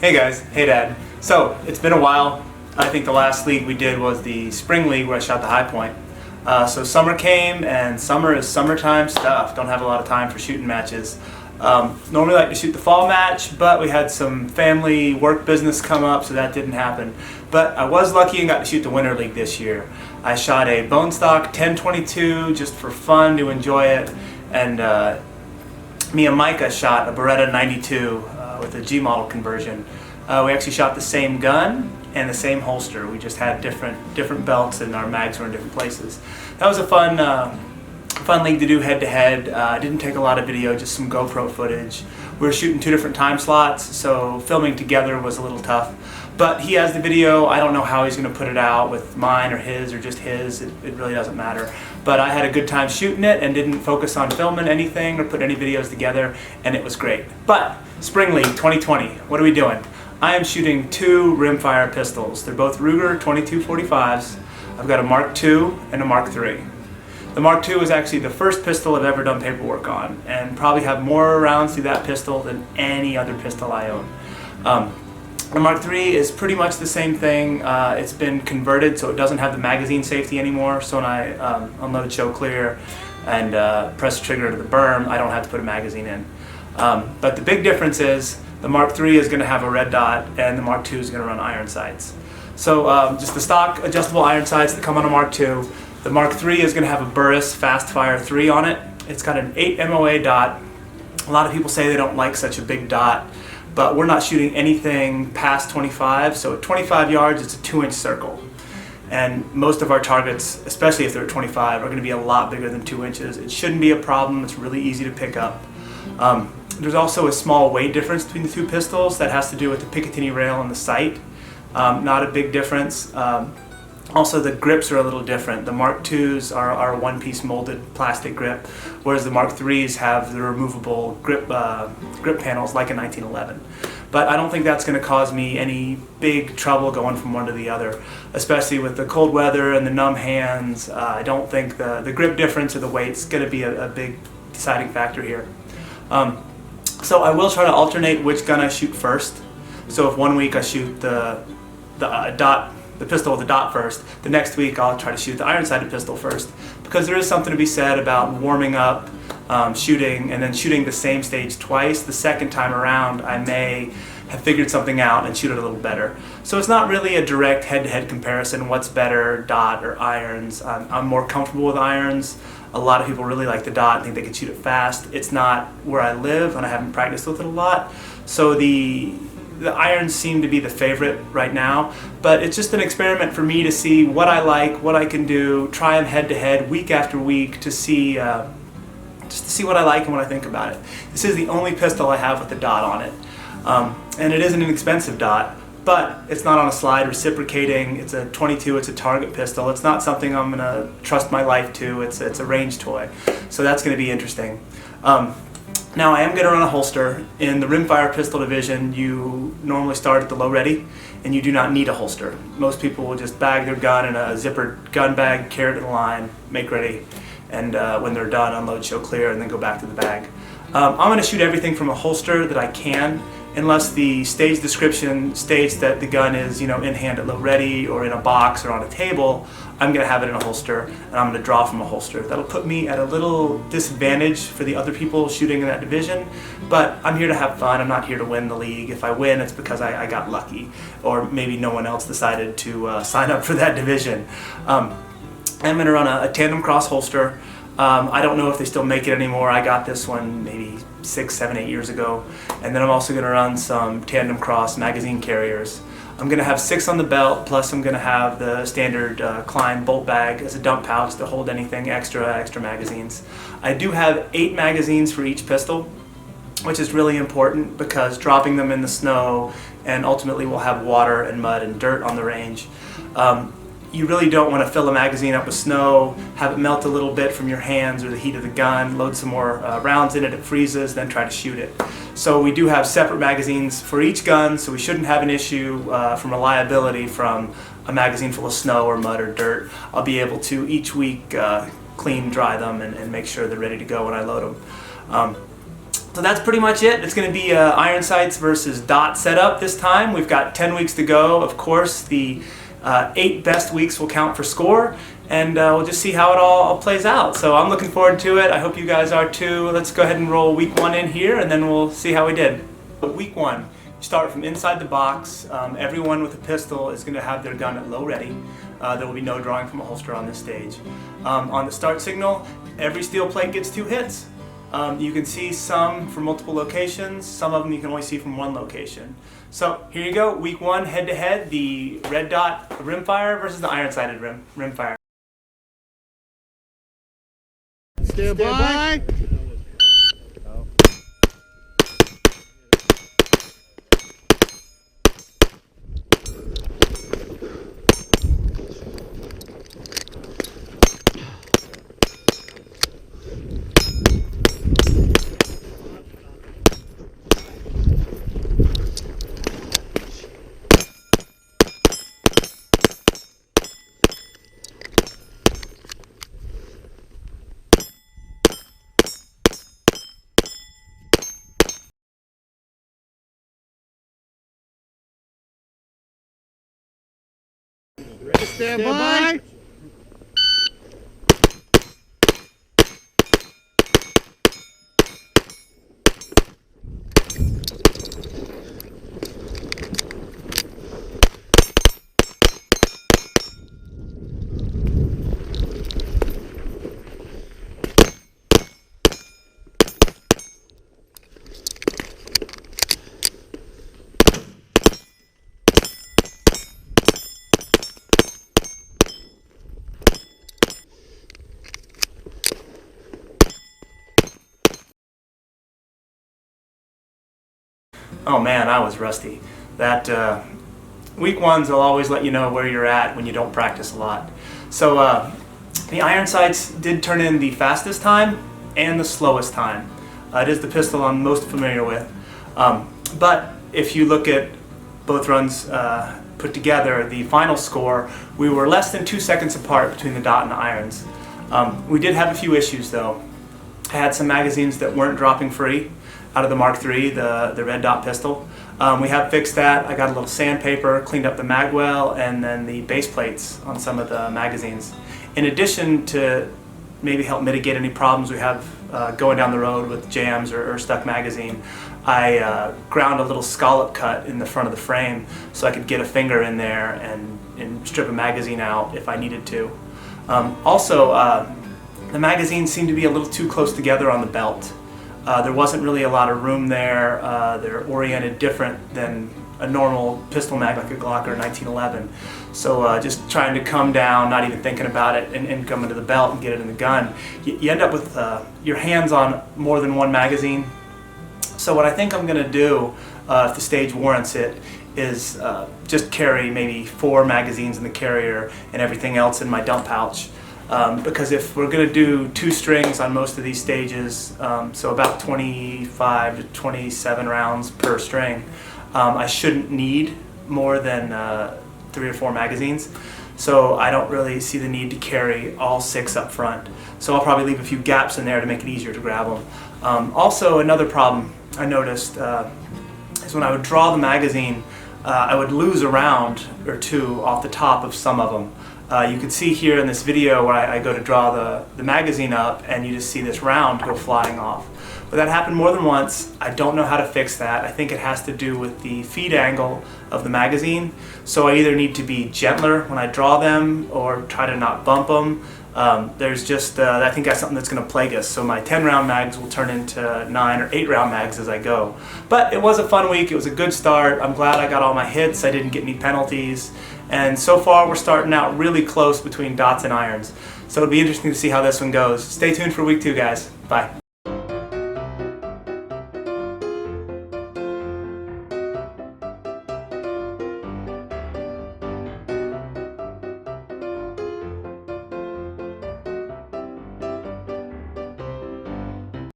Hey guys, hey Dad. So, it's been a while. I think the last league we did was the spring league where I shot the high point. So summer came, and summer is summertime stuff. Don't have a lot of time for shooting matches. Normally like to shoot the fall match, but we had some family work business come up, so that didn't happen. But I was lucky and got to shoot the winter league this year. I shot a bone stock 1022 just for fun, to enjoy it, and me and Micah shot a Beretta 92 with a G model conversion. We actually shot the same gun and the same holster. We just had different belts, and our mags were in different places. That was a fun league to do head to head. Didn't take a lot of video, just some GoPro footage. We were shooting 2 different time slots, so filming together was a little tough. But he has the video. I don't know how he's going to put it out, with mine or his or just his. It really doesn't matter. But I had a good time shooting it and didn't focus on filming anything or put any videos together, and it was great. But Spring League 2020, what are we doing? I am shooting 2 rimfire pistols. They're both Ruger 2245s. I've got a Mark II and a Mark III. The Mark II is actually the first pistol I've ever done paperwork on, and probably have more rounds through that pistol than any other pistol I own. The Mark III is pretty much the same thing. It's been converted so it doesn't have the magazine safety anymore, so when I unload, show clear, and press the trigger to the berm, I don't have to put a magazine in. But the big difference is the Mark III is going to have a red dot, and the Mark II is going to run iron sights. So just the stock adjustable iron sights that come on a Mark II. The Mark III is going to have a Burris Fast Fire 3 on it. It's got an 8 MOA dot. A lot of people say they don't like such a big dot, but we're not shooting anything past 25, so at 25 yards it's a 2-inch circle. And most of our targets, especially if they're at 25, are going to be a lot bigger than 2 inches. It shouldn't be a problem. It's really easy to pick up. There's also a small weight difference between the 2 pistols that has to do with the Picatinny rail and the sight. Not a big difference. Also, the grips are a little different. The Mark IIs are a one-piece molded plastic grip, whereas the Mark IIIs have the removable grip panels like a 1911. But I don't think that's going to cause me any big trouble going from one to the other, especially with the cold weather and the numb hands. I don't think the grip difference or the weight's going to be a big deciding factor here. So I will try to alternate which gun I shoot first. So if one week I shoot the pistol with the dot first, the next week I'll try to shoot the iron-sighted pistol first, because there is something to be said about warming up, shooting, and then shooting the same stage twice. The second time around I may have figured something out and shoot it a little better. So it's not really a direct head-to-head comparison, what's better, dot or irons. I'm more comfortable with irons. A lot of people really like the dot and think they can shoot it fast. It's not where I live, and I haven't practiced with it a lot. So the irons seem to be the favorite right now, but it's just an experiment for me to see what I like, what I can do, try them head to head week after week to see just to see what I like and what I think about it. This is the only pistol I have with a dot on it, and it isn't an expensive dot, but it's not on a slide reciprocating. It's a 22, it's a target pistol. It's not something I'm going to trust my life to. It's a range toy, so that's going to be interesting. Now I am going to run a holster. In the rimfire pistol division, you normally start at the low ready, and you do not need a holster. Most people will just bag their gun in a zippered gun bag, carry it to the line, make ready, and when they're done, unload, show clear, and then go back to the bag. I'm going to shoot everything from a holster that I can, unless the stage description states that the gun is, in hand at low ready or in a box or on a table. I'm going to have it in a holster, and I'm going to draw from a holster. That'll put me at a little disadvantage for the other people shooting in that division, but I'm here to have fun. I'm not here to win the league. If I win, it's because I got lucky, or maybe no one else decided to sign up for that division. I'm going to run a tandem cross holster. I don't know if they still make it anymore. I got this one maybe 6, 7, 8 years ago. And then I'm also going to run some tandem cross magazine carriers. I'm going to have 6 on the belt, plus I'm going to have the standard Klein bolt bag as a dump pouch to hold anything extra magazines. I do have 8 magazines for each pistol, which is really important because dropping them in the snow, and ultimately we'll have water and mud and dirt on the range. You really don't want to fill a magazine up with snow, have it melt a little bit from your hands or the heat of the gun, load some more rounds in it, it freezes, then try to shoot it. So we do have separate magazines for each gun, so we shouldn't have an issue from reliability from a magazine full of snow or mud or dirt. I'll be able to each week clean, dry them, and make sure they're ready to go when I load them. So So that's pretty much it. It's going to be iron sights versus dot setup this time. We've got 10 weeks to go. Of course, the 8 best weeks will count for score, and we'll just see how it all plays out. So I'm looking forward to it. I hope you guys are too. Let's go ahead and roll week 1 in here, and then we'll see how we did. Week 1, you start from inside the box. Everyone with a pistol is going to have their gun at low ready. There will be no drawing from a holster on this stage. On the start signal, every steel plate gets 2 hits. You can see some from multiple locations, some of them you can only see from one location. So here you go, week 1 head to head, the red dot rimfire versus the iron sighted rimfire. Stand by. Stand by. Oh man, I was rusty. That week 1s will always let you know where you're at when you don't practice a lot. So the iron sights did turn in the fastest time and the slowest time. It is the pistol I'm most familiar with. But if you look at both runs put together, the final score, we were less than 2 seconds apart between the dot and the irons. We did have a few issues though. I had some magazines that weren't dropping free out of the Mark III, the red dot pistol. We have fixed that. I got a little sandpaper, cleaned up the mag well, and then the base plates on some of the magazines. In addition to maybe help mitigate any problems we have going down the road with jams or stuck magazine, I ground a little scallop cut in the front of the frame so I could get a finger in there and strip a magazine out if I needed to. Also, the magazines seem to be a little too close together on the belt. There wasn't really a lot of room there. They're oriented different than a normal pistol mag like a Glock or a 1911. So just trying to come down, not even thinking about it, and come into the belt and get it in the gun, you end up with your hands on more than one magazine. So what I think I'm going to do, if the stage warrants it, is just carry maybe 4 magazines in the carrier and everything else in my dump pouch. Because if we're going to do 2 strings on most of these stages, so about 25 to 27 rounds per string, I shouldn't need more than 3 or 4 magazines. So I don't really see the need to carry all 6 up front. So I'll probably leave a few gaps in there to make it easier to grab them. Also, another problem I noticed is when I would draw the magazine, I would lose a round or 2 off the top of some of them. You can see here in this video where I go to draw the magazine up and you just see this round go flying off. But that happened more than once. I don't know how to fix that. I think it has to do with the feed angle of the magazine. So I either need to be gentler when I draw them or try to not bump them. There's just, I think that's something that's going to plague us. So my 10 round mags will turn into 9 or 8 round mags as I go. But it was a fun week. It was a good start. I'm glad I got all my hits. I didn't get any penalties. And so far we're starting out really close between dots and irons. So it'll be interesting to see how this one goes. Stay tuned for week 2, guys. Bye.